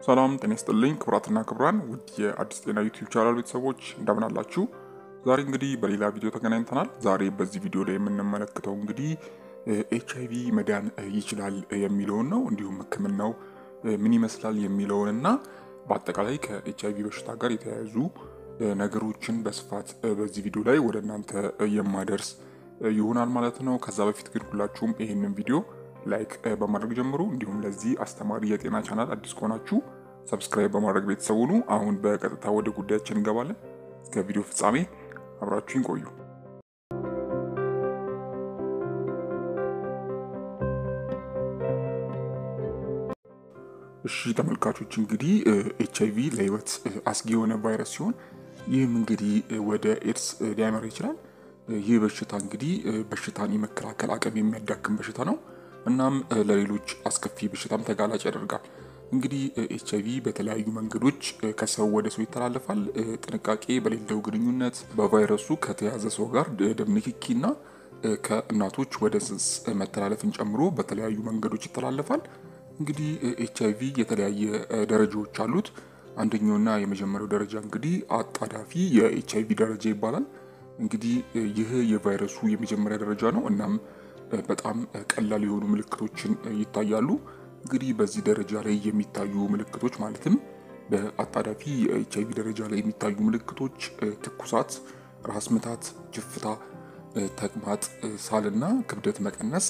ሰላም ጤና ይስጥልኝ ክቡራትና ክቡራን ውድ የአዲስ ጤና ዩቲዩብ ቻናል ቤተሰቦች እንደምን አላችሁ? ዛሬ እንግዲህ በሌላ ቪዲዮ ተገናኝተናል። ዛሬ በዚህ ቪዲዮ ላይ የምንመለከተው እንግዲህ ኤችአይቪ መዳን ይችላል የሚለውን ነው። እንዲሁም ሕክምናው ምን ይመስላል የሚለውንና በአጠቃላይ ከኤችአይቪ በሽታ ጋር የተያያዙ ነገሮችን በስፋት በዚህ ቪዲዮ ላይ ወደ እናንተ የማደርስ ይሆናል ማለት ነው። ከዛ በፊት ግን ሁላችሁም ይህንን ቪዲዮ ላይክ በማድረግ ጀምሩ። እንዲሁም ለዚህ አስተማሪ የጤና ቻናል አዲስ ከሆናችሁ ሰብስክራይብ በማድረግ ቤተሰብ ሁኑ። አሁን በቀጥታ ወደ ጉዳያችን እንገባለን። እስከ ቪዲዮ ፍጻሜ አብራችሁን ቆዩ። እሺ ተመልካቾች እንግዲህ ኤችአይቪ ለህይወት አስጊ የሆነ ቫይረስ ሲሆን ይህም እንግዲህ ወደ ኤድስ ሊያመራ ይችላል። ይህ በሽታ እንግዲህ በሽታን የመከላከል አቅም የሚያዳክም በሽታ ነው። እናም ለሌሎች አስከፊ በሽታም ተጋላጭ ያደርጋል። እንግዲህ ኤችአይቪ በተለያዩ መንገዶች ከሰው ወደ ሰው ይተላለፋል። ጥንቃቄ በሌለው ግንኙነት፣ በቫይረሱ ከተያዘ ሰው ጋር ደም ንክኪና ከእናቶች ወደ ጽንስ መተላለፍን ጨምሮ በተለያዩ መንገዶች ይተላለፋል። እንግዲህ ኤችአይቪ የተለያየ ደረጃዎች አሉት። አንደኛውና የመጀመሪያው ደረጃ እንግዲህ አጣዳፊ የኤችአይቪ ደረጃ ይባላል። እንግዲህ ይህ የቫይረሱ የመጀመሪያ ደረጃ ነው። እናም በጣም ቀላል የሆኑ ምልክቶችን ይታያሉ። እንግዲህ በዚህ ደረጃ ላይ የሚታዩ ምልክቶች ማለትም በአጣዳፊ የኤችአይቪ ደረጃ ላይ የሚታዩ ምልክቶች ትኩሳት፣ ራስ ምታት፣ ጅፍታ፣ ተቅማጥ፣ ሳልና ክብደት መቀነስ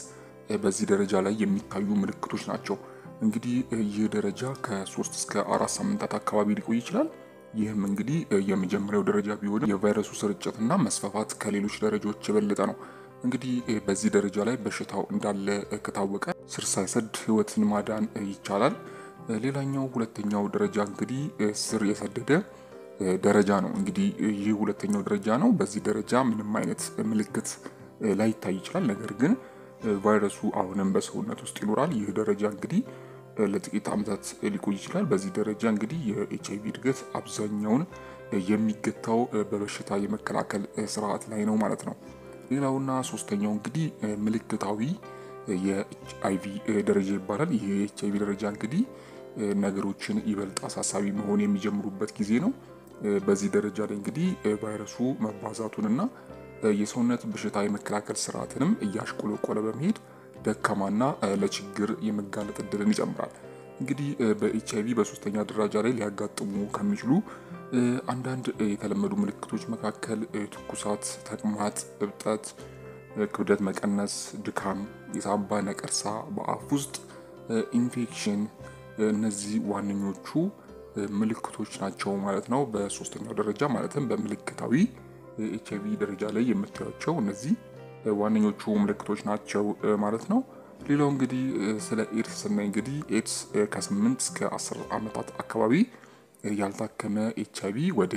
በዚህ ደረጃ ላይ የሚታዩ ምልክቶች ናቸው። እንግዲህ ይህ ደረጃ ከ3 እስከ 4 ሳምንታት አካባቢ ሊቆይ ይችላል። ይህም እንግዲህ የመጀመሪያው ደረጃ ቢሆንም የቫይረሱ ስርጭትና መስፋፋት ከሌሎች ደረጃዎች የበለጠ ነው። እንግዲህ በዚህ ደረጃ ላይ በሽታው እንዳለ ከታወቀ ስር ሳይሰድ ህይወትን ማዳን ይቻላል። ሌላኛው ሁለተኛው ደረጃ እንግዲህ ስር የሰደደ ደረጃ ነው። እንግዲህ ይህ ሁለተኛው ደረጃ ነው። በዚህ ደረጃ ምንም አይነት ምልክት ላይታይ ይችላል። ነገር ግን ቫይረሱ አሁንም በሰውነት ውስጥ ይኖራል። ይህ ደረጃ እንግዲህ ለጥቂት ዓመታት ሊቆይ ይችላል። በዚህ ደረጃ እንግዲህ የኤችአይቪ እድገት አብዛኛውን የሚገታው በበሽታ የመከላከል ስርዓት ላይ ነው ማለት ነው። ሌላውና ሶስተኛው እንግዲህ ምልክታዊ የኤችአይቪ ደረጃ ይባላል። ይህ የኤችአይቪ ደረጃ እንግዲህ ነገሮችን ይበልጥ አሳሳቢ መሆን የሚጀምሩበት ጊዜ ነው። በዚህ ደረጃ ላይ እንግዲህ ቫይረሱ መባዛቱንና የሰውነት በሽታ የመከላከል ስርዓትንም እያሽቆለቆለ በመሄድ ደካማና ለችግር የመጋለጥ እድልን ይጨምራል። እንግዲህ በኤችአይቪ በሶስተኛ ደረጃ ላይ ሊያጋጥሙ ከሚችሉ አንዳንድ የተለመዱ ምልክቶች መካከል ትኩሳት፣ ተቅማጥ፣ እብጠት፣ ክብደት መቀነስ፣ ድካም፣ የሳምባ ነቀርሳ፣ በአፍ ውስጥ ኢንፌክሽን፣ እነዚህ ዋነኞቹ ምልክቶች ናቸው ማለት ነው። በሶስተኛው ደረጃ ማለትም በምልክታዊ ኤችአይቪ ደረጃ ላይ የምታዩቸው እነዚህ ዋነኞቹ ምልክቶች ናቸው ማለት ነው። ሌላው እንግዲህ ስለ ኤድስ ስናይ እንግዲህ ኤድስ ከ8 እስከ 10 ዓመታት አካባቢ ያልታከመ ኤችአይቪ ወደ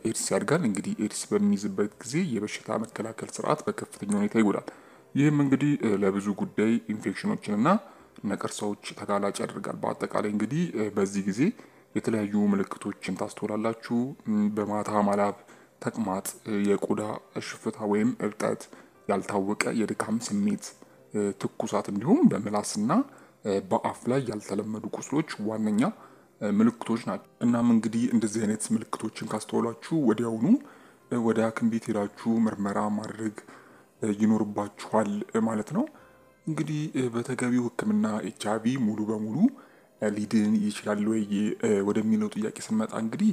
ኤድስ ያድጋል። እንግዲህ ኤድስ በሚይዝበት ጊዜ የበሽታ መከላከል ስርዓት በከፍተኛ ሁኔታ ይጎዳል። ይህም እንግዲህ ለብዙ ጉዳይ ኢንፌክሽኖችንና ነቀርሳዎች ተጋላጭ ያደርጋል። በአጠቃላይ እንግዲህ በዚህ ጊዜ የተለያዩ ምልክቶችን ታስተውላላችሁ። በማታ ማላብ፣ ተቅማጥ፣ የቆዳ ሽፍታ ወይም እብጠት፣ ያልታወቀ የድካም ስሜት፣ ትኩሳት እንዲሁም በምላስና በአፍ ላይ ያልተለመዱ ቁስሎች ዋነኛ ምልክቶች ናቸው። እናም እንግዲህ እንደዚህ አይነት ምልክቶችን ካስተዋላችሁ ወዲያውኑ ወደ ሐኪም ቤት ሄዳችሁ ምርመራ ማድረግ ይኖርባችኋል ማለት ነው። እንግዲህ በተገቢው ሕክምና ኤችአይቪ ሙሉ በሙሉ ሊድን ይችላል ወይ ወደሚለው ጥያቄ ስንመጣ እንግዲህ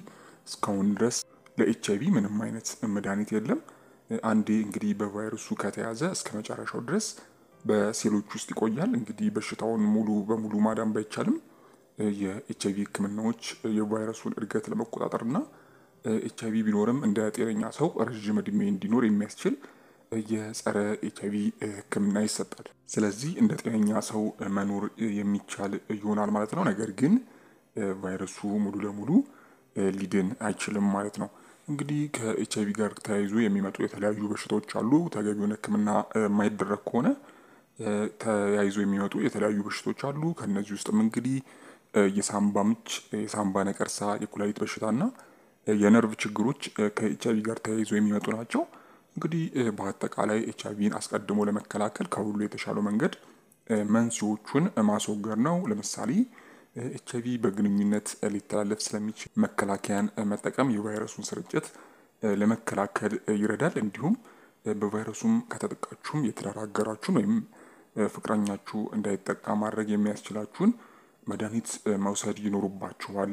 እስካሁን ድረስ ለኤችአይቪ ምንም አይነት መድኃኒት የለም። አንዴ እንግዲህ በቫይረሱ ከተያዘ እስከ መጨረሻው ድረስ በሴሎች ውስጥ ይቆያል። እንግዲህ በሽታውን ሙሉ በሙሉ ማዳን ባይቻልም የኤችአይቪ ህክምናዎች የቫይረሱን እድገት ለመቆጣጠር እና ኤችአይቪ ቢኖርም እንደ ጤነኛ ሰው ረዥም እድሜ እንዲኖር የሚያስችል የጸረ ኤችአይቪ ህክምና ይሰጣል። ስለዚህ እንደ ጤነኛ ሰው መኖር የሚቻል ይሆናል ማለት ነው። ነገር ግን ቫይረሱ ሙሉ ለሙሉ ሊድን አይችልም ማለት ነው። እንግዲህ ከኤችአይቪ ጋር ተያይዞ የሚመጡ የተለያዩ በሽታዎች አሉ። ተገቢውን ህክምና የማይደረግ ከሆነ ተያይዞ የሚመጡ የተለያዩ በሽታዎች አሉ። ከነዚህ ውስጥም እንግዲህ የሳምባ ምች፣ የሳምባ ነቀርሳ፣ የኩላሊት በሽታና የነርቭ ችግሮች ከኤችአይቪ ጋር ተያይዞ የሚመጡ ናቸው። እንግዲህ በአጠቃላይ ኤችአይቪን አስቀድሞ ለመከላከል ከሁሉ የተሻለው መንገድ መንስኤዎቹን ማስወገድ ነው። ለምሳሌ ኤችአይቪ በግንኙነት ሊተላለፍ ስለሚችል መከላከያን መጠቀም የቫይረሱን ስርጭት ለመከላከል ይረዳል። እንዲሁም በቫይረሱም ከተጠቃችሁም የትዳር አጋራችሁን ወይም ፍቅረኛችሁ እንዳይጠቃ ማድረግ የሚያስችላችሁን መድኃኒት መውሰድ ይኖርባችኋል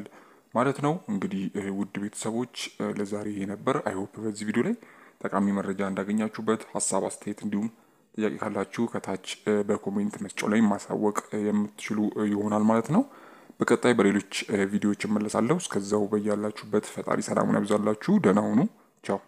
ማለት ነው። እንግዲህ ውድ ቤተሰቦች ለዛሬ ይሄ ነበር። አይ ሆፕ በዚህ ቪዲዮ ላይ ጠቃሚ መረጃ እንዳገኛችሁበት፣ ሀሳብ አስተያየት እንዲሁም ጥያቄ ካላችሁ ከታች በኮሜንት መስጫው ላይ ማሳወቅ የምትችሉ ይሆናል ማለት ነው። በቀጣይ በሌሎች ቪዲዮዎች እመለሳለሁ። እስከዛው በያላችሁበት ፈጣሪ ሰላሙን ያብዛላችሁ። ደህና ሁኑ። ቻው